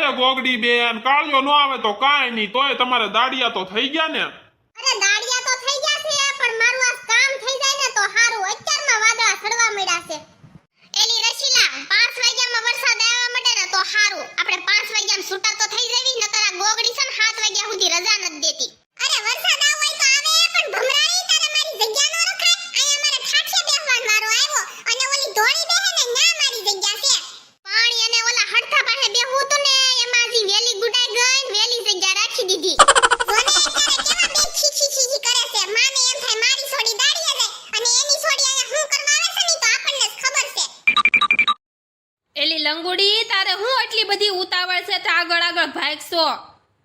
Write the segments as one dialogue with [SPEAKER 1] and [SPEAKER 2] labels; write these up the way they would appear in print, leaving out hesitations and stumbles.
[SPEAKER 1] અરે ગોગડી બેન, કાળિયો નો આવે તો કાંઈ નહીં, તોય તમારે દાડિયા તો થઈ ગયા ને?
[SPEAKER 2] અરે દાડિયા તો થઈ ગયા છે, પણ મારું આ કામ થઈ જાય ને તો હારું. અત્યારમાં વાદળા સડવા મળ્યા છે. એલી રશીલા, 5 વાગ્યામાં વરસાદ આવવા માંડે ને તો હારું. આપણે 5 વાગ્યામાં છૂટા તો થઈ જવી, નકર આ ગોગડી છે ને 7 વાગ્યા સુધી રજા નથી દેતી. અરે વરસાદ આવો હોય તો આવે, પણ ભમરાઈ તારે મારી જગ્યા નો રખાય. અહીંયા મારે ઠાઠિયા બેહવાનો વારો આવ્યો, અને ઓલી ધોળી બેહે ને ન્યા મારી જગ્યા છે. પાણી અને ઓલા હડથા પાસે બેહવું તું ને, એમાં જી વેલી ગુડાઈ ગઈ, વેલી જગ્યા રાખી દીધી. જોને તારે કેવા બે ખીખી ખીખી કરે છે. માને એમ થાય મારી છોડી દાડીએ જાય, અને એની છોડી અહીંયા હું કરવા આવે છે ને તો આપણને જ ખબર છે.
[SPEAKER 3] એલી લંગુડી, તારે હું એટલી બધી ઉતાવળ છે તો આગળ આગળ ભાગશો?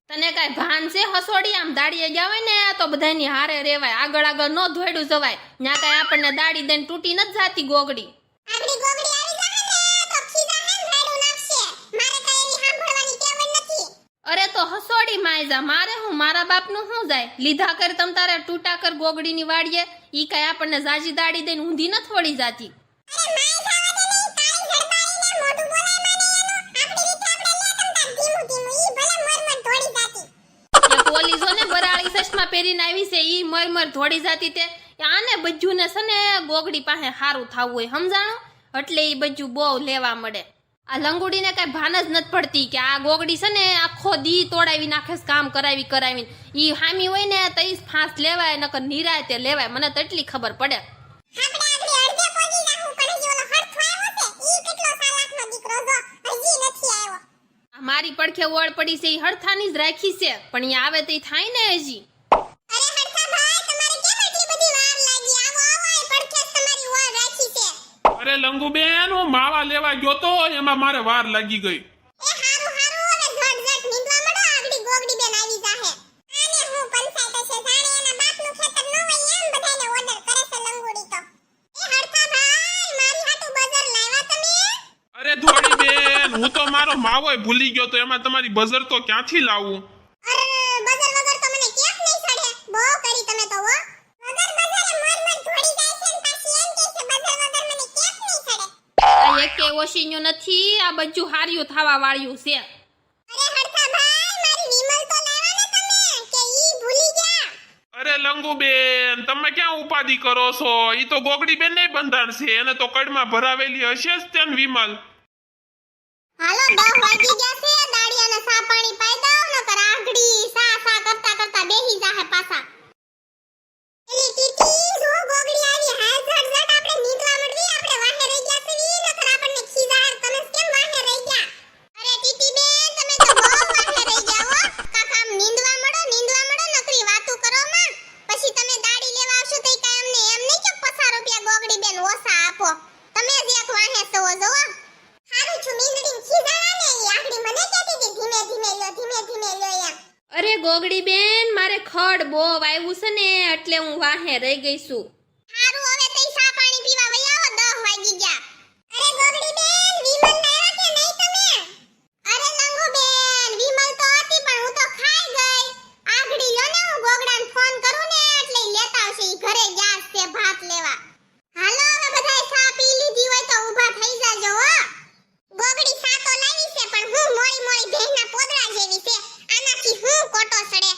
[SPEAKER 3] તને કાંઈ ભાન છે હસોડી? આમ દાડીએ ગયા હોય ને તો બધાની હારે રેવાય, આગળ આગળ નો ધોયડું જવાય. ન્યા કાંઈ આપણને દાડી દઈને તૂટી નથી જાતી ગોગડી.
[SPEAKER 2] આપણી ગોગડી આવી જાહે ને તો ખીજા હેન રાડું નાખશે. મારે કાંઈ એની સાંભળવાની ટેવ જ નથી.
[SPEAKER 3] અરે તો હસોડી માયજા, મારે હું, મારા બાપનું શું જાય? લીધા કર તમ તારે તૂટા કર ગોગડીની વાડીએ, ઈ કાંઈ આપણને જાજી દાડી દઈને ઊંધી નથી વળી જાતી.
[SPEAKER 2] અરે માય ખાવા દે નહીં, કાઈ ઝડપાઈને મોઢું બોલાય માને એનું. આપણી રીતે આપણે લે તમતા ધીમું ધીમું, ઈ ભલે મરમર ધોડી જાતી.
[SPEAKER 3] એક ઓલી જો ને બરાળી ચશ્મા પહેરીને આવી છે, ઈ મરમર ધોડી જાતી તે. આને બજ્જુને છે ને ગોગડી પાસે હારું થાવું હોય, સમજાણું? એટલે ઈ બજ્જુ બહુ લેવા મળે. આ લંગુડીને કઈ ભાન જ નથી પડતી કે આ ગોગડી છે ને આખો દી તોડાવી નાખે છે, કામ કરાવીને. ઈ હામી હોય ને તો ઈ ફાંસ લેવાય, નકર નિરાયતે લેવાય. મને તો એટલી ખબર પડે.
[SPEAKER 2] આપણે આગળ અડધે પહોંચી જાહું, પણ હજી ઓલો હરખો આવ્યો છે, ઈ કેટલો સાલાકનો દીકરો જો, હજી નથી આવ્યો.
[SPEAKER 3] આ મારી પડખે ઓળ પડી છે, ઈ હડથાની જ રાખી છે, પણ ઈ આવે તો ઈ થાય ને હજી.
[SPEAKER 2] અરે હરખા ભાઈ, તમારે કેમ એટલી બધી વાર લાગી? આવો આવો, એ પડખે જ તમારી ઓળ રાખી છે.
[SPEAKER 1] અરે લંગુ બેન, હું માવા લેવા ગયો તો, એમાં મારે વાર લાગી ગઈ.
[SPEAKER 2] એ હારું હારું, હવે ઝટ નીંદવા મળો, આગળી ગોગડી બેન આવી જાહે. આને હું પંચાયત છે, જાણે એના બાપનું ખેતર ન હોય એમ બધાને ઓર્ડર કરે છે લંગુડી તો. એ હરખા ભાઈ, મારી હાટુ બજાર લાવ્યા તમે?
[SPEAKER 1] અરે ધોળી બેન, હું તો મારો માવોય ભૂલી ગયો તો, એમાં તમારી બજર તો ક્યાંથી લાવું?
[SPEAKER 2] અરે બજાર વગર તો મને કેમ નહીં સડે? બહુ કરી તમે તો હો. વગર બજારે મરમર થોડી જાય છે ને પાછી એમ કહે છે બજાર વગર મને કેમ નહીં સડે?
[SPEAKER 3] આ એક કે ઓશીન્યું નથી, આ બધું હાર્યું થવા વાળ્યું છે.
[SPEAKER 2] અરે હરખા ભાઈ, મારી વિમલ તો લાવ્યા ને તમે, કે ઈ ભૂલી ગયા?
[SPEAKER 1] અરે લંગુ બેન, તમે ક્યાં ઉપાધિ કરો છો? ઈ તો ગોગડી બેન નહીં બંધાણ છે, એને તો કડમાં ભરાવેલી હશે જ તેન વિમલ.
[SPEAKER 2] હાલો 10 વાગી ગયા છે, દાડિયાને સા પાણી પાઈ દો, નકર આગડી સા કરતા કરતા બેહી જાહે પાછા. એલી ટીટી, જો ગોગડી આવી, હાલ ઝટ આપણે નીંદવા મળવી, આપણે વાહે રહી ગયા છે, નકર આપણને ખીજાર. તમે કેમ વાહે રહી ગયા? અરે ટીટી બેન, તમે તો બહુ વાહે રહી ગયા હો. કાકા આમ નીંદવા મળો, નકરી વાતું કરો માં. પછી તમે દાડી લેવા આવશો તો કાઈ અમને એમ નહીં કે 50 રૂપિયા ગોગડી બેન ઓછા આપો. તમે જ એક વાહે સવો જો. હારું છું મીંદડીન ખીજાણા ને, ઈ આગડી મને કહેતી હતી ધીમે ધીમે લ્યો એમ.
[SPEAKER 3] અરે ગોગડી બેન, મારે ખડ બહુ આવ્યું છે ને, એટલે હું વાહે રહી ગઈ છું.
[SPEAKER 2] હારું, હવે તઈ સા પાણી પીવા વઈ આવો, 10 વાગી ગયા. અરે ગોગડી બેન, વિમલ લાવ્યા કે નહીં તમે? અરે લંગુ બેન, વિમલ તો હતી પણ હું તો ખાઈ ગઈ. આગડી લ્યો ને, હું ગોગડાને ફોન કરું ને એટલે ઈ લેતા આવશે. ઈ ઘરે ગયા છે ભાત લેવા. હાલો, હવે બધાય સા પી લીધી હોય તો ઊભા થઈ જાજો હો. ગોગડી સા તો લાવી છે, પણ હું મોળી ભેંના પોદરા જેવી છે. આનાથી હું કોટો સડે.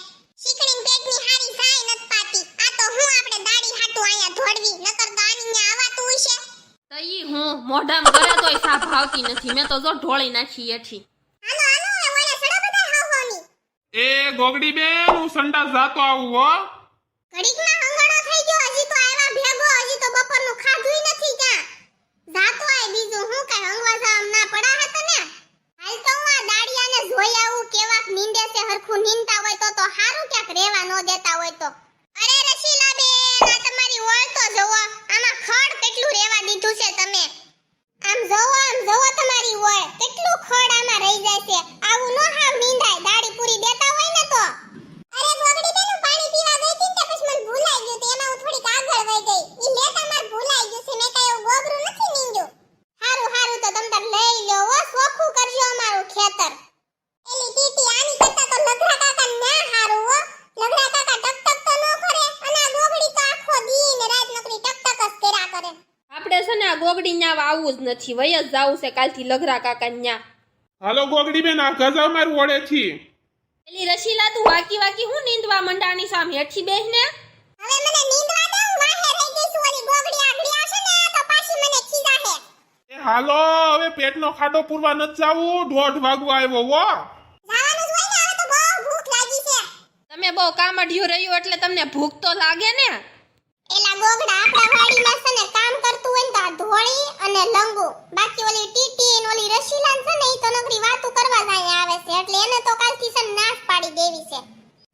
[SPEAKER 2] શીકણીન પેટની હારી સાય નત પાતી. આ તો હું આપણે દાડી હાટુ આયા ધોડવી, નકર ગાની ન્યા આવાતું હશે.
[SPEAKER 3] તો ઈ હું મોઢામાં કરે તોય સા ભાવતી નથી, મેં તો જો ઢોળી નાખી એઠી.
[SPEAKER 2] હાલો એ ઓલા સડો બધા હાવવાની.
[SPEAKER 1] એ ગોગડી બેન, હું સંડાસ જાતો આવું હો.
[SPEAKER 2] ઘડીકમાં હંગાડો થઈ ગયો, હજી તો આવ્યા ભેગો, હજી તો બપોરનું ખાધુંય નથી ક્યાં. જાતો આય, બીજું હું કાઈ હંગવા જામ ના પડા હે તને. હાલ તો હું આ દાડિયાને જોઈ આવું, કેવાક નીંદે છે, હરખું નીંદતા હોય તો હારું, ક્યાંક રેવા નો દેતા હોય તો. અરે રશીલા બેન, આ તમારી ઓળ તો જોવો, આમાં ખડ કેટલું રેવા દીધું છે તમે. આમ જોવો તમારી ઓળ, કેટલું ખડ આમાં રહી જાય છે. આવું નો હાવ નીંદાય, દાડી પૂરી દેતા હોય ને તો. અરે ગોગડી બેન, હું પાણી પીવા ગઈ હતી ને પછી મને ભૂલાઈ ગયું, તો એમાં હું થોડીક આગળ વઈ ગઈ. ઈ લેતા માર ભૂલાઈ ગયું છે, મેં કાઈ એવું ગોબરું નથી નીંદ્યું. હારું તો તમ તાર લઈ લ્યો હો, સોખું કરજો અમારું ખેતર. એલી ટીટી, આની કરતા તો લગરા કાકા ના હારું હો. લગરા કાકા ટક તો નો કરે, અને આ ગોગડી તો આખો દી ને રાત નકરી ટક જ કર્યા કરે.
[SPEAKER 3] આપણે છે ને આ ગોગડી ન્યા આવવું જ નથી, વય જ જાવું છે કાલથી લઘરા કાકા ન્યા.
[SPEAKER 1] હાલો ગોગડી બેન આ ગજા મારું ઓળેથી.
[SPEAKER 3] પેલી રસીલા તું વાકી વાકી હું નીંદવા મંડાણી સામ હેઠી બેસ ને.
[SPEAKER 2] હવે મને નીંદવા દે, હું વાહે રહી ગઈ છું. ઓલી ગોગડી આગળી આવશે ને તો પાછી મને ખીજાશે.
[SPEAKER 1] એ હાલો હવે પેટનો ખાડો પૂરવા નથી જાવું, 1:30 વાગવા આવ્યો હો.
[SPEAKER 2] જવાનું જ હોય ને, હવે તો બહુ ભૂખ લાગી છે.
[SPEAKER 3] તમે બહુ કામઢિયું રહ્યું એટલે તમને ભૂખ તો લાગે ને.
[SPEAKER 2] એલા ગોગડા આપણા વાડીમાં છે ને કામ કરતું હોય ને તો આ ધોળી અને લંગુ, બાકી ઓલી ટીટી ને ઓલી રસીલાન છે ને ઈ તો નકરી વાતું કરવા જ અહીંયા આવે છે, એટલે એને તો કાલથી છે ને નાશ પાડી દેવી છે.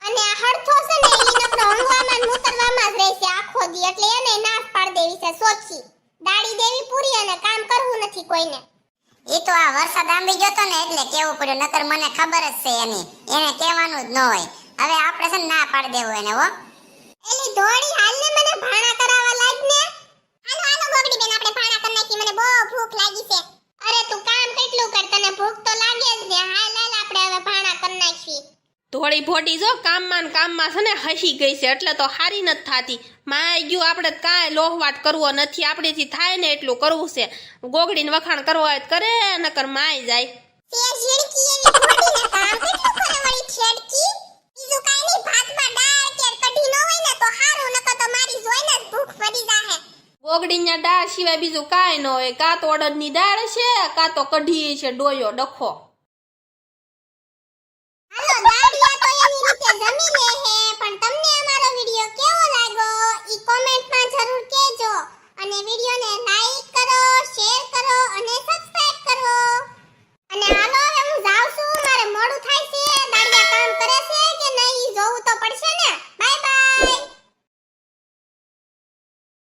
[SPEAKER 2] અને આ હડથો છે ને ઈ નકરો હંગવામાં ને મૂતરવામાં જ રહેશે આખો દી, એટલે એને નાશ પાડી દેવી છે સોચી. દાડી દેવી પૂરી અને કામ કરવું નથી કોઈને.
[SPEAKER 4] એ તો આ વરસાદ આંબી ગયો તો ને એટલે કેવું પડ્યું, નકર મને ખબર જ છે એની, એને કહેવાનું જ ન હોય. હવે આપણે છે ને ના પાડી દેવું એને હો.
[SPEAKER 2] એલી ધોળી હાલને મને ભાણા કરાવવા લાગ ને. હાલો હાલો ગોગડી બેન આપણે ભાણા કરી નાખી, મને બહુ ભૂખ લાગી છે. અરે તું કામ કેટલું કર, તને ભૂખ તો લાગે જ ને. હાલ હાલ આપણે હવે ભાણા કરી નાખી.
[SPEAKER 3] ધોળી ભોટી જો કામમાં ને કામમાં છે ને હસી ગઈ છે એટલે તો હારી નથી થાતી. માય ગયું આપણે કાંઈ લોહવાટ કરવો નથી, આપણેથી થાય ને એટલું કરવું છે. ગોગડીને વખાણ કરવા હોય તો કરે, નકર માય જાય.
[SPEAKER 2] તે ઝીણકી એવી ઘોડીને કામ કેટલું કરે વળી છેડકી. બીજું કાઈ નહીં, ભાતમાં દાળ કે કઢી ન હોય ને તો હારું, નકર તો મારી જોઈને જ ભૂખ પડી જાહે.
[SPEAKER 3] ગોગડીના દાળ સિવાય બીજું કાંઈ ન હોય. કાં તો અડદની દાળ છે, કાં તો કઢી છે ડોયો ડખો.